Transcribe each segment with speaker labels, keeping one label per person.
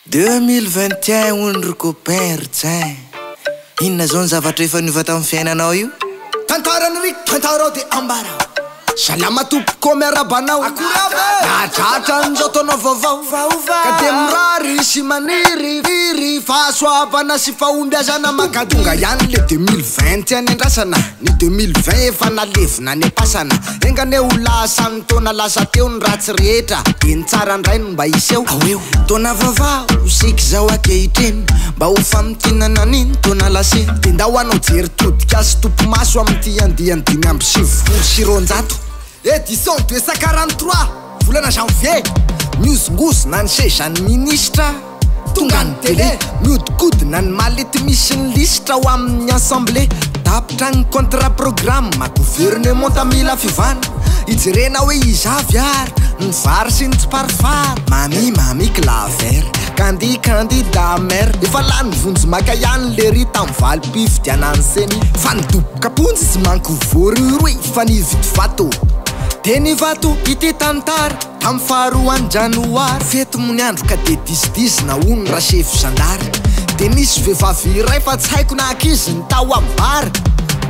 Speaker 1: 2021 ondroko pertsain. Inona zao ny zavatra efa niova tamin'ny fiainanao io?
Speaker 2: Tantarany ry tantarao de ambara. Salama tompoko miarabanao. Natratra an'izao taona vaovao. Ka de mirary sy maniry firy fahasoavana sy fahombiazana makatonga ihany le 2020 any andrasana. Ny 2020 efa nalevina ny pasana. Engane ho lasa ny taona lasa teo ny ratsy rehetra. De ny tsara ndray no mba iseho. Taona vaovao siky zao akehitriny. Mba ho famtinana niny taona laseny. De ndao anao jery todika sy tompo maso amin'ty andiany 570 Édition 243 volana janvier. Miozongozona ny sezan'ny ministra. Tonga ny télé miodikodina ny malety misy ny listra ho amin'ny assemblée. Tapitra ny contrat programme gouvernement tamila fivana. Ijerena hoe izavy ary ny vary sy ny tsiparifary. Mami claver candidat maire. Efa lany vonjy maka ihany le ry tamin'ny valim-pifidiana ny seny. Fa nidoboka ponjy sy mankovory roe fa nividy vato. De ny vato ity tantara tamin'ny faharoany janoary. Fety mony andro ka de disidizina ony rasefo zandary. De nisy vehivavy iray fa tsy haiko na ankizy ny tao ambary.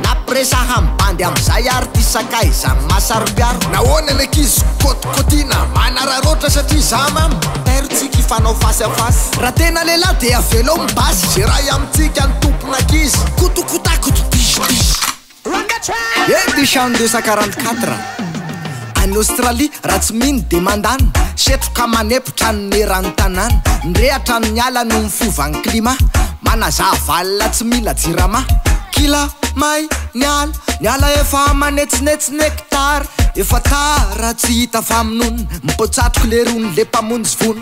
Speaker 2: Napresa hambandy am'izay ary ty sakay zany masarom-piaro. Nahoana le kizy kotikotina manararoatra satria za mamo terotsika ifanao fasy afasy. Raha tena lehilahy de avelo mibasy. Ze raha amintsika ny tompona ankizy kotokotakoto disidisy. Édition 244 Any Australie raha tsy mino de mandany. Setroka manepotra ny neran'ny tanàna. Ndrehatra ny ala no mifovany climat. Manazavalina tsy mila jirama. Kila may ny ala efa manetsinetsy nectara. Efa tara tsy hita fa amin'ony. Mipotsatroko le rony le mpamonjy vony.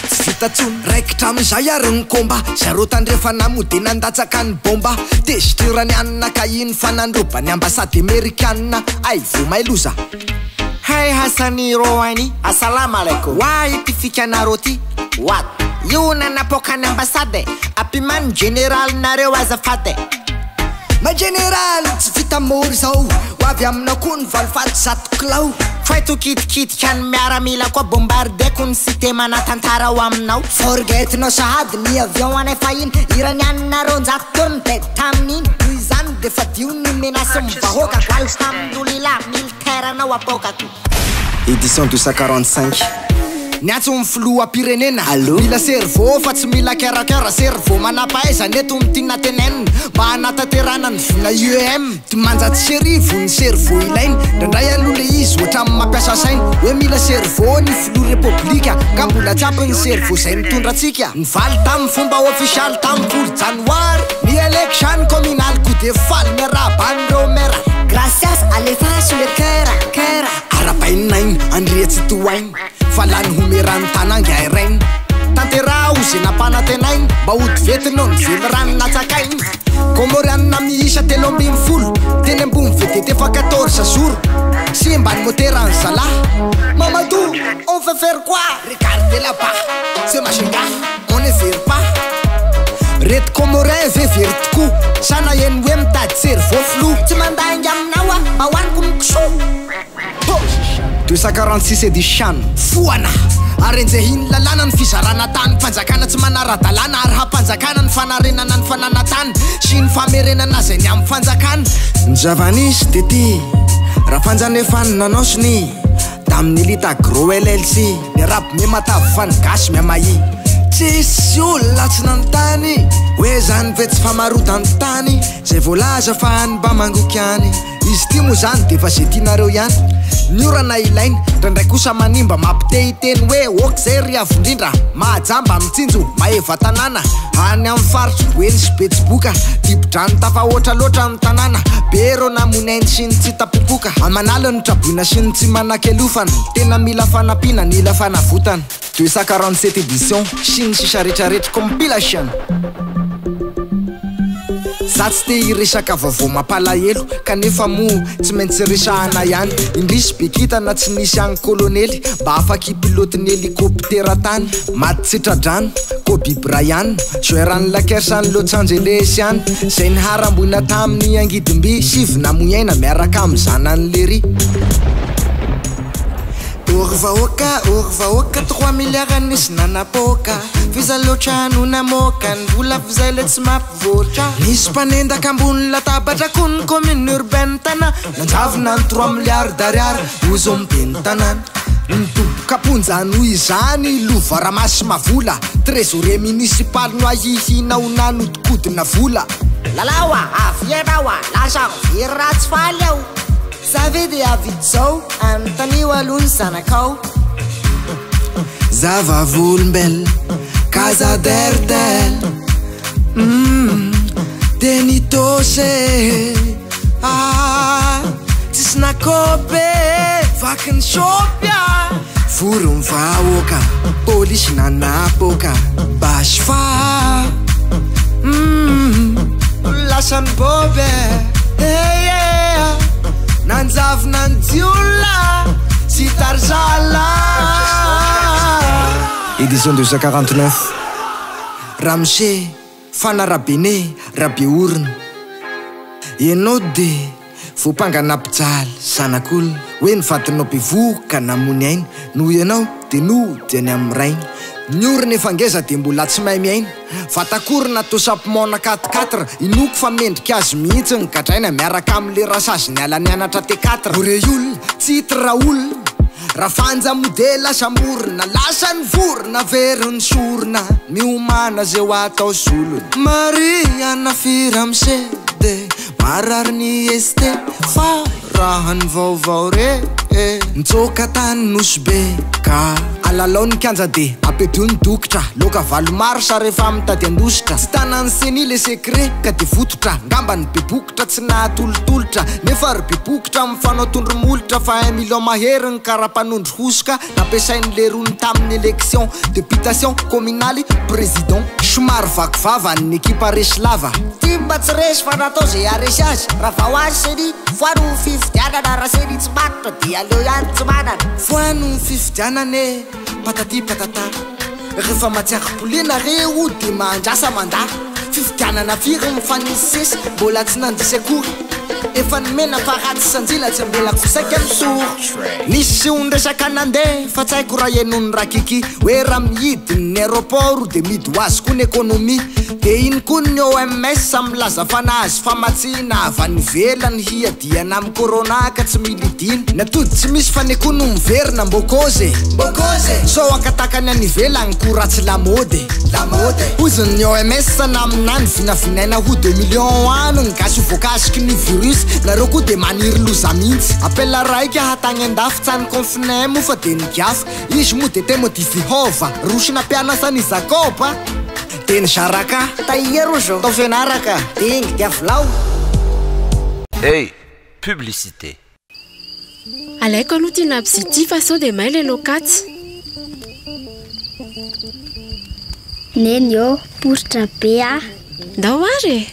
Speaker 2: Tsy vita tsony raikitra am'izay ary ny komba. Zaro tandrefa namody nandatsaka ny bomba. Tezitrirany anina kahiny fa nandroba ny ambasady amerikanina. Ay vo may loza. Hey Hassani Rohani, assalamu alaikum. Why iti fikanaro ty? What? Io nanapoka ny ambasade. Apiman general nareo azafady. Ma general tsy vita mory zao. Hoavy aminao koa ny valifaty zato kilao. Faito kitikitika ny miaramila koa bombardeko ny cité manatantara ho aminao. Forgetinao sahady ny avion anefa iny. Irany anareo njako taona de tamin'iny. Noho izany de fa dio ny menasy mivahoaka. Alhamdulillah militaire anao apokako.
Speaker 1: Édition 245
Speaker 2: Niatso mifloa pirenena. Mila servo fa tsy mila kerakera. Servo manapahaizana eto mitina tenenina. Mba hanatanterana ny vina UEM. Ty manjaty serivo ny servo ilainy. Ndrandray aloha le izy ohatra amin'ny mampiasa sainy. Hoe mila servo ny filoha repoblika. Ka mbola tsampy ny servo zay mitondra atsika. Nivaly tamin'ny fomba ofisialy tamin'ny 10 janoary. Ny election communal ko de faly miarabandreo mera.
Speaker 3: Gracias alefa sulle kera.
Speaker 2: Arapaininainy andriatsy toainy. Fa lany homerany tanangy airainy. Tantera ozy nampanatenainy. Mba hody vetinao ny vely rany natsakainy. Komorianina miisa 30 teny ambony vedety efa 14 jours. Sy mbany moterany zalahy. Mamadou, on veut faire quoi? Regardez là-bas, c'est ma chérie. On ne fait pas. Reto Comorin vevery tokoa. Sana eny hoe mitady servo flou.
Speaker 3: Tsy mandaingy aminao a, mba hoaniko mikiso.
Speaker 2: 246 édition foana. Ary enjehiny lalàna ny fizarana tany. Fanjakana tsy manara-dalàna ary hampanjakana ny fanarenana ny fananatany. Sy ny famerenana zay ny amin'ny fanjakana. Ny zavanisy de ty raha fanjanefanina anao sy ny tamin'ny lita gros LLC. Ny araby miamatavy fa ny gasy miamahi. Tsisy olona tsy nanontany hoe zany ve tsy famarotany tany. Zay voalaza fa any mba mangoky any. Izy ty moa zany de fa zay tianareo ihany. Ny orana ilainy ndraindray kosa manimba mampitehiteny hoe ok zay ry avindrindra. Mahajamba mitsinjo maheva tanàna. Any amin'ny faritry boeny sy betsiboka. Dibodrany tafahoatra loatra amin'ny tanàna. Bero namonainy sy ny tsy tapopoka. Amanala ny traboina sy ny tsy manan-kelofana. Tena mila fanampiana nila fanavotana. 247 édition sy ny sisa rehetrarehetra compilation. Za tsy te hiresaka vaovao mampalahelo. Kanefa mo tsy maintsy resahana ihany. Indrisy be kitana tsy nisy agny kolonely. Mba afaky pilotiny helikoptera tany. Maty tsitradrano Kobe Bryant. Joerany Lakersany Los Angeles ihany. Zay ny harambona tamin'ny angidimby. Sivy namoyaina miaraka amin'ny zanany lery.
Speaker 1: Orvaoka 3 milliards nisy nanapoka Fizalotrano namoka ny vola fizay le tsy mampivoatra Nisy mpanendaka ambony latabatra ko ny commune urbaine tana Nanjavona ny 3 milliards d'ariary ozo mibeny tanana Nitoboka ponjany hoy izany lova ramasy mavola Trésorier municipal no ahihina ho nanodikodina vola
Speaker 3: Lalawa, avierawa, lasa very ratsy faly ao Savy de avidy zao, anontaniho aloha ny zanakao
Speaker 1: Zava volombel, casa derdel Denitose Tsisy nakopy vaky ny sopia Foro ny vahoaka, polisy nanapoka Basy fa Lasa ny bobe Nanjavona ny diola Sy tarzala Édition 249 Ramse Fanarabene Rabe orina Ianao de Fopangana-pijaly Zanak'olona Hoe nivatinao mpivoaka namony aina Noho ianao de nody any amin'ny rainy Niorina efangeza de mbola tsy mahay miaina Vatakorina tosapomona 4-4 Inoko fa mendrika azy mihitsy ny gadraina Miaraka amle rasazy ny ala nianatra T4 Ore olona tsy hitra olona Rafanja modela samorina Lasa ny vorona very ny sorona Miomana zay ho atao solona Mariana Firamsede Marary ny este Fa raha ny vaovao re Nitsoka tany nosbeka Alalao ny kanja de apedio ny dokotra Loka valo maro sa rehefa mitady andositra Tsy tanany seni le secret ka de vototra Ngamba ny bebokotra tsy nahatolotolotra Nefa ry bebokotra mifanao tondromolotra Fa 1 million mahery ny karapanondro hosoka Nampiasainy le rony tamin'ny élection Députation communale président Somary vakivava ny ekipa resy lava
Speaker 3: Ty mba tsy resy fa natao zay aresy azy Raha vao azy seni Foano ny fifidianana Raha seni tsy matotra di aleo ihany tsy manana
Speaker 1: Foano ny fifidianane Patati patata Rehefa matsiaka polina reo de mandrasa manda Fifidianana firy mifanisisy Mbola tsy nandisy akory Efa nimena fa ratsy sanjila tsy ambela kosaky am'soro Nisy ondresaka nandeha Fa tsy haiko raha enony rakiki Hoe raha mihidiny ny aéroport De midy ho azy koa ny économie De iny koa ny OMS Milaza fa nahazo famatsina Avy any ivelany hiadiana amin'ny corona Ka tsy milidiny Natody tsy misy fa ny koa no miverina mbokoze So akatakany any ivelany ko ratsy lamode Oziny OMS na aminany vinavinaina ho 2 millions ano Ny gasy voakasiky ny virus Nareo koa de maniry loza mihitsy Apela raika hatagny andafy Tsany confiné mo fa de nigiafy Izy mo de te modify hova Rosina mpianasa ny Zakoba De ny saraka
Speaker 3: Tahiero zao
Speaker 1: Tao fianaraka
Speaker 3: Dingy dia vilao
Speaker 4: Hey, publicité
Speaker 5: Alaiko aloha tina absity fa sao de may le lokatsy
Speaker 6: Neny yo, poritra be a
Speaker 5: Ndao ary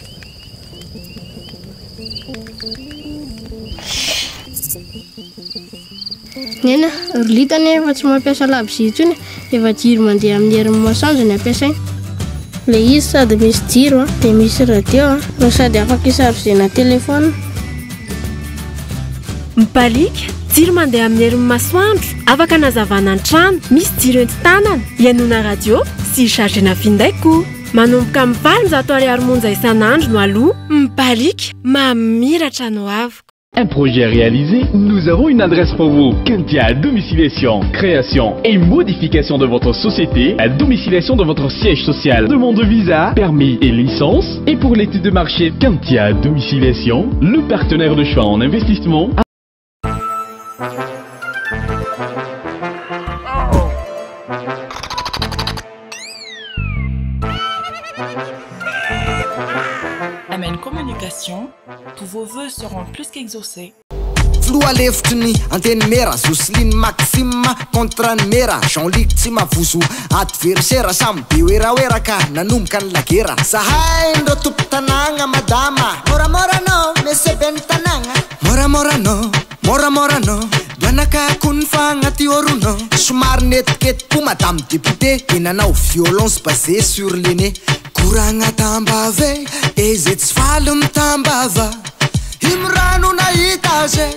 Speaker 6: Nena, rolitany efa tsy mampiasa labzy itsony Efa jiro mandeha amin'ny herin'ny masoandro ny ampiasaina Le izy sady misy jiro de misy radio No sady afaka isarozena telefona
Speaker 5: Mipalika jiro mandeha amin'ny herin'ny masoandro Afaka nazavana an-trano Misy jiro enti-tanana Ianona radio sy chargena finday koa Manomboka amin'ny 20 monja isan'andro no aloha Mipalika mamiratra no avoko
Speaker 7: Un projet réalisé, nous avons une adresse pour vous. Kentia Domiciliation, création et modification de votre société, à domiciliation de votre siège social, demande de visa, permis et licence. Et pour l'étude de marché Kentia Domiciliation, le partenaire de choix en investissement.
Speaker 8: Amen Communication, tous vos vœux seront plus qu'exaucés.
Speaker 1: Floa lefitry ny anteny mera Jocelyne Maxime contre ny mera Jean-Luc tsy mavozo adversaire Samy be oeraoeraka nanomboka ny lagera Zahay ndreo tompo tanagna madama
Speaker 3: Moramora no, monsieur ben tanagna
Speaker 1: Moramora no Doanaka ko ny fagnaty orono Somary netiketi-po madame député Enanao violence basée sur l'aîné Koragna tambave Eze tsy faly mitambava Imrano nahita zay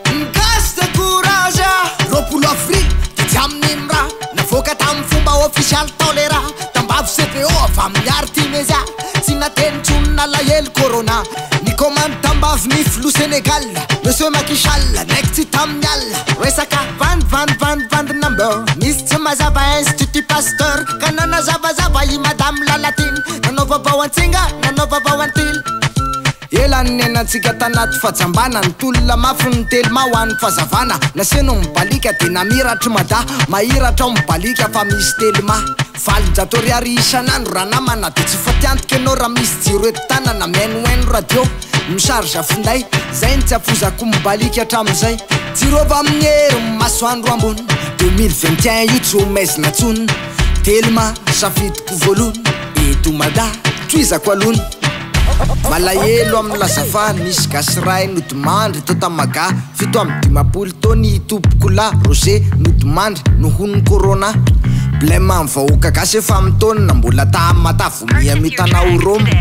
Speaker 1: Ngasta kura
Speaker 2: Asia roapolo afrika tiamin'iny raha navoaka tamin'ny fomba ofisialy tao le raha tambavy CPO avy amin'ny artimezia tsy natenitsonona lahely corona ny commande tambavy ny flou Sénégal monsieur Makishal naiky tsy tamin'ny alina resaka vandy number misy tsy mazava institut pasteur ka nanazavazava i madame Lalatine nanao vavao antsinga nanao vavao antily elany nenantsika tanaty fajambana ny tolona mafy ny telma ho an'ny fazavana naseno mibalika de namiratra mada mahiratra ao mibalika fa misy telma valonjatoriary isanandro raha namana de tsy fatiantika anao raha misy jiro eto tanana miainoaino radio misarge finday zay ny tsy afozako mibalika hatramin'izay jirova amin'ny hery masoandro ambony 2021 io tsy ho maizina tsony telma safidiko voalohany eto mada troizako alony malahelo amin'ny lazava misy gasiray nodomandry to tamaga fito amin'ny 10 taony tompoko la Roger nodomandry nohon'ny corona blème amin'ny vahoaka gasy efa mitona mbola tamatavomia mitana ho Rome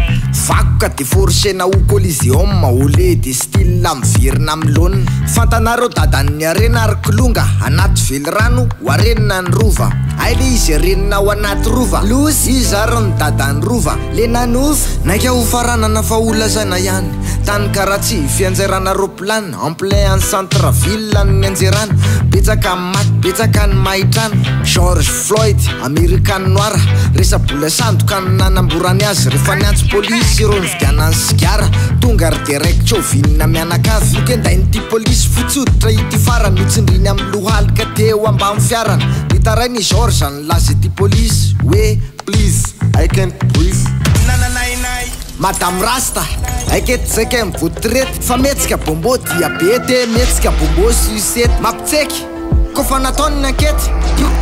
Speaker 2: vakoka de forcena ho Coliseum ole de style mivirina amin'ny laune fantanareo dadan'ny arena arkolonga anaty velirano ho arenina ny rova aile izy arenina ho anaty rova lozy izy ary ny dadan'ny rova le nanova naika ho faranana fa olazana ihany tany karaha tsy fianjairana roplan en plein en centre ville ny anjerana betsaka maty betsaka ny mahitrana George Floyd American noir resabola sandoka ny nanamborany azy rehefa niantso polisy ireo nividiana ny sigara tonga ry direct ovinina mianakavy nuke ndain'ity polisy fotsoditra ity farany mitsindriny amin'ny lohalika teo ambany fiarana nitarainy George nilaza ity polisy hoe please I can't breathe Madame Rasta aiketo zaika mivotirety fa metsika bombo diabete metsika bombo sucette mapitseky kofa nataony ny ankety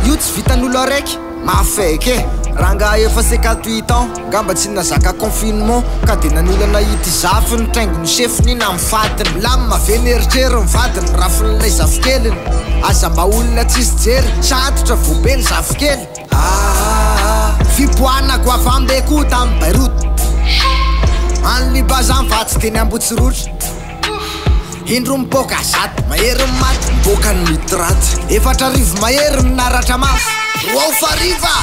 Speaker 2: io tsy vitan'olo araiky mafaiky ranga efa 58 ans ngamba tsy nazaka confinement ka de nanolana ity zafy ny traingo ny chefny na mifatiny lamy maveny eritrery mivadiny rafin'ilay zafikeliny aza mba olona tsisy jery satotra vobe ny zafikely fipoanako avy ambeko tamin'ny Beirout an'ny libazan vatsy teny ambotsirotra indro miboaka zato mahery ny maty miboaka ny mitraty efatra rivo mahery ny naratra mafy roa fariva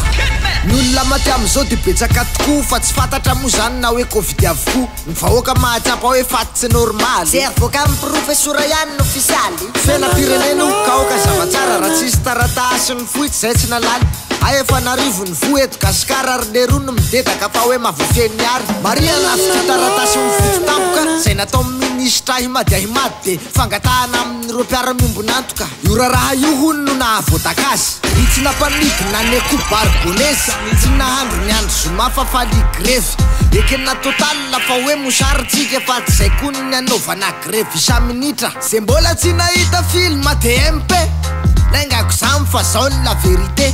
Speaker 2: ny olona maty am'izao de betsaka tokoa fa tsy fantatra moa zany na hoe covid avokoa ny vahoaka mahatsapa hoe faty tsy normaly
Speaker 3: servoka amin'ny professora ihany no ofisialy
Speaker 2: fiainam-pirenena kaoka zavatsara raha tsisy taratasy ny foitsy zay tsy nalaly aefa narivo ny vo eto gasikara ary le rono midedaka fa hoe mavofeny ary maria nafity taratasy mifoty tampoka zay natao ministra himady ahimady de fangatahana amin'ny ro mpiara-miombonantoka io raha io hono no nahavoataka azy i tsy nampanidy naneko barbonesy tsy nahandro ny andro zoma fa faly grevy ekena totalina fa hoe mosaritsika fa tsy zay koa ny anaovana grevy isa-minitra zay mbola tsy nahita filma DMP laingako zamy fa zao ny la vérité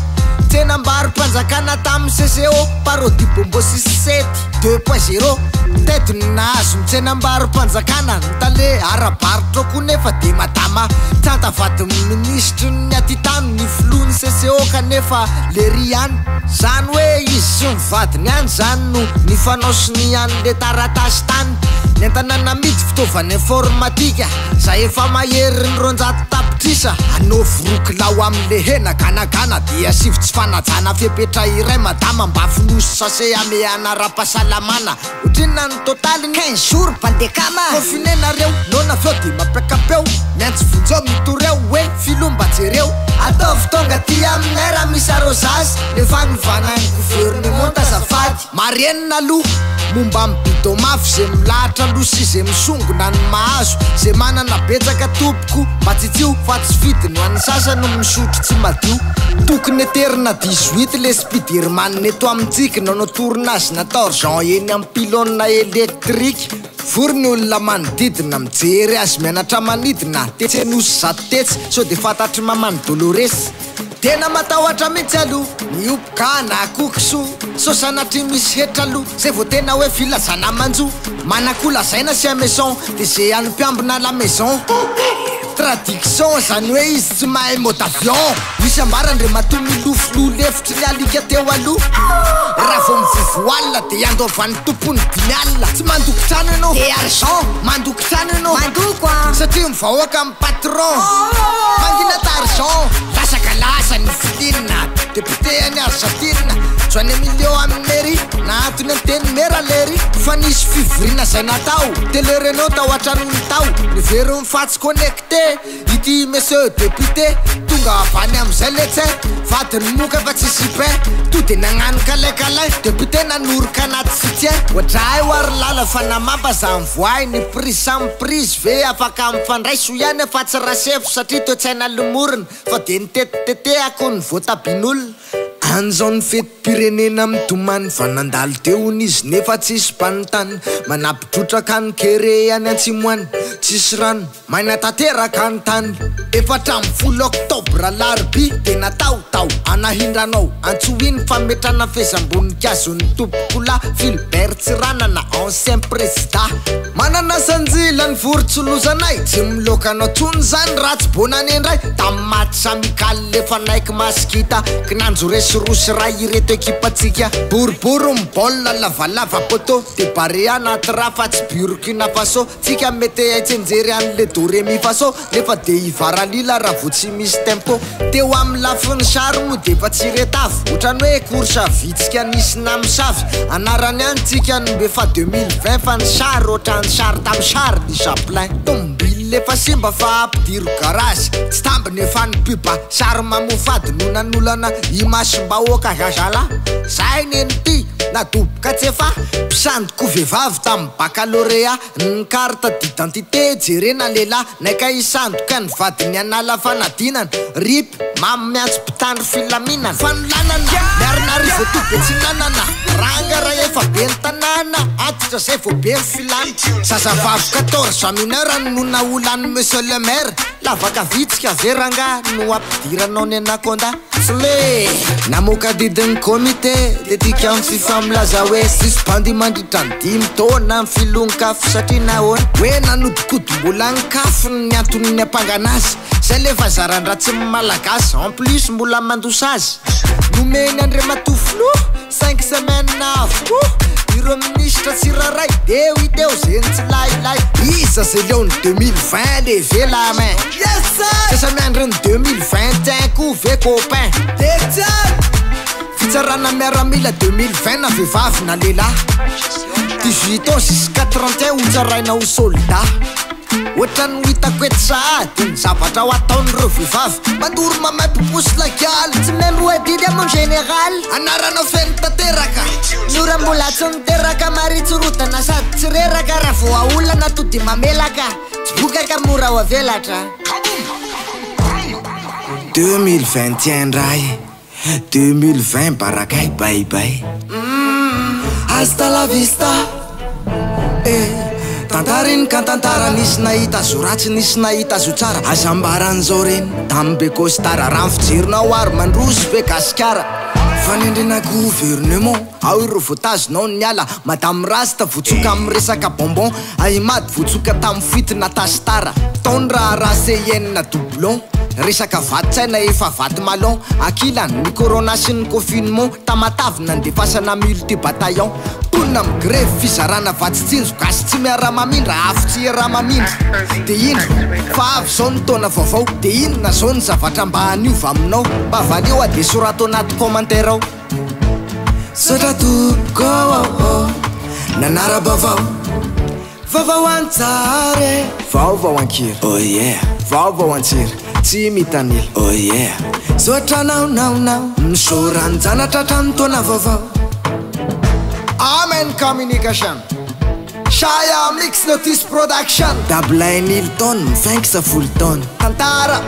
Speaker 2: tena mbary mpanjakana tamin'ny CCO parodi bombo 67 2.0 tety ny nahazo ny tsena mbary mpanjakana nitale arabaritra koa nefa de madama tantavady ministry ny atitany ny flou ny CCO kanefa le ry any zany hoe izy sy mivadiny any zany no nifanaosiny an'le taratasy tany ny antanana midy fitaovana informatika zay efa mahery ny ronjato tapitrisa anaovoroky lao amin'le hena ganagana de asivy tsy fanajana fiapetra iray madama mba finosy sase ame anara-pahasalamana otrina ny totaly 15 jours pandekama confinenareo nona aveo de mapiakapeo miantsy vonjao mitoreo hoe filomba jereo ataovy tonga ty aminay raha misy arosasy lefa nivanany gouvernement tazafady marienina aloha momba mibido mafy zay milahatra aloha sy zay misongona ny mahazo zay manana betsaka tompoko mba tsitsio fa tsy fidiny ho an'ny sasany misotro tsy madio tokony eterina 18 le spiderman eto amintsika nanao tournazy natao argent eny amin'ny pilona électrique vory ny olona manodidina mijery azy mianatra manidina tetsy anosy zato tetsy so de fantatry mamany Dolores tena matahotra mihitsy aloha miopokana kokiso so sanatry misy hetra aloha zay vao tena hoe filazana manjo manakola zaina sy a maison de zay any mpiambina la maison Traduction zany hoe izy tsy mahay mode avion misy ambarandre matoa milofolo lefitry ny alika teo aloha raha vao mivovoalina de andovan'ny tompony dimy alina tsy mandoko trano ianao de argent mandoko trano ianao mandoko satria mivahoaka amin'ny patron mangina t'argent lasaka lasa ny filinina député any Argentina joany milio amin'ny mairie na antony anteny mera lery fa nisy fivorina zay natao télé Renault tao an-tranony tao ny vero mifatsy connecté ity monsieur député tonga avany am'izay letse vadiny moka fa tsisy pain to de nagnano kalaikalay député nanoroka anaty soutien ohatray oary lala fa namapa za mivoay ny prise samy prise ve afaka mifandraiso ihany efa tsy rasefo satria toe-tsaina lomorona fa de ny tetitete ako ny voatabin'olona an'izao ny fetim-pirenena mitomany fa nandalo teo n'izy nefa tsisy mpanontany manampitrotraka ny kere any antsimoany tsisy rano maina tanteraka ny tany 14 oktobra larbi de nataotao anahindranao antsoiny fametrana fezam-boninkazo ny tompokola Philbert Tsiranana ancien président manana sanjila ny vorontsolosanay tsy milokanao tsony zany ratsy bonany indray tamy maty samikaly lefa naiky masikita kinanjo resirosy raha ireto ekipatsika boribory mibolina lavalava poto de bare anaty raha fa tsy Burkina Faso tsika mety aitsenjery an'le doremi faso nefa de ivaralila raha vo tsy misy tempo teo amin'ny lafin'ny sary mo de fa tsy retavy ohatrany hoe korsa vitsika nisy namisavy anarany any tsika nombe fa 2020 fa ny sary ohatrany sary tamy sary ny chaplain tombily lefa simba fa ampidiro garage tsy tambiny efa ny piba sary mamofady no nanolana imasim-bahoaka zazala zay neny ty nadoboka tsy efa mpisandoko vehivavy tamy baccalauréat ny carte d'identité jerena lela naika isandoka ny vadiny anala fanadinana rip mamy miantso mpitandro filaminana fanolanana miarina vo tobe tsy nanana ranga raha efa be ny tanàna atitra zay vo be ny filana zazavavy 14 mineur no naolany monsieur le maire lavaka vitsika veranga no ampidiranao ny anakonda le namoka didiny comité de tika amin'ny fifa milaza hoe sisy bandi mandritra ny 10 taona ny filon-kafo satria nahoana hoe nanodikodombola ny kafony ny anton'ny ampanganazy zay lefa zarandraha tsy malagasy en plus mbola mandosa azy nomeny andre matoflo 5 semaines avo ireo ministre tsiraray de iteo zeny tsy lailay isa zay leo ny 2020 le vela main sasa miandry ny 2021 ko ve copain fitsarana miaramila 2020 na vehivavy na lehilahy 18 ans jusqu'à 31 hotsaraina ho soldat ohatrany hitako ety sahady ny zavatra ho ataon'ireo vehivavy mandoro mamay poposy lakialy
Speaker 3: tsy membo adidy amon général
Speaker 2: anaranao feny tanteraka
Speaker 3: nora mbola tsy miteraka maritsorotana sady tsy reraka raha vo aolana to de mamelaka tsy bokaka mora ho avelatra
Speaker 1: 2021 ray 2020 barakay baibay
Speaker 2: hasta la vista tantariny ka tantara nisy nahita zo ratsy nisy nahita zo tsara azambaran'izao reny tamy be costara raha ny fijerinao ary mandroso be gasikara fanendrena gouvernement ao ireo voatazonao ny ala madame rasta voatsoka amin'ny resaka bonbon aimady voatsoka tamy fitina tastara taony raha CN doublon resaka vatitsaina efa vaty malon akilany ny corona sy ny confinement tamatavy nandefasana multi bataillon tonina amin'ny grève fizarana vatitsinjo gasy tsy miara-mamindra afo tsy iara-mamindra de ino fa avy zao ny taona vaovao de inona zao ny zavatra mba haniova aminao mba valeo a de sorato anaty commentaire ao sotra toko nanara-bavao vaovao antsare
Speaker 1: vaovao ankiry
Speaker 2: oh yeah
Speaker 1: vaovao antsiry tsy mitanila
Speaker 2: oh yeah sotra naonaonao misoranjanatra trano taona vaovao Amen Communication Shaya Mix Notice Production
Speaker 1: Dablain Hilton mifaingisa full ton
Speaker 2: tantara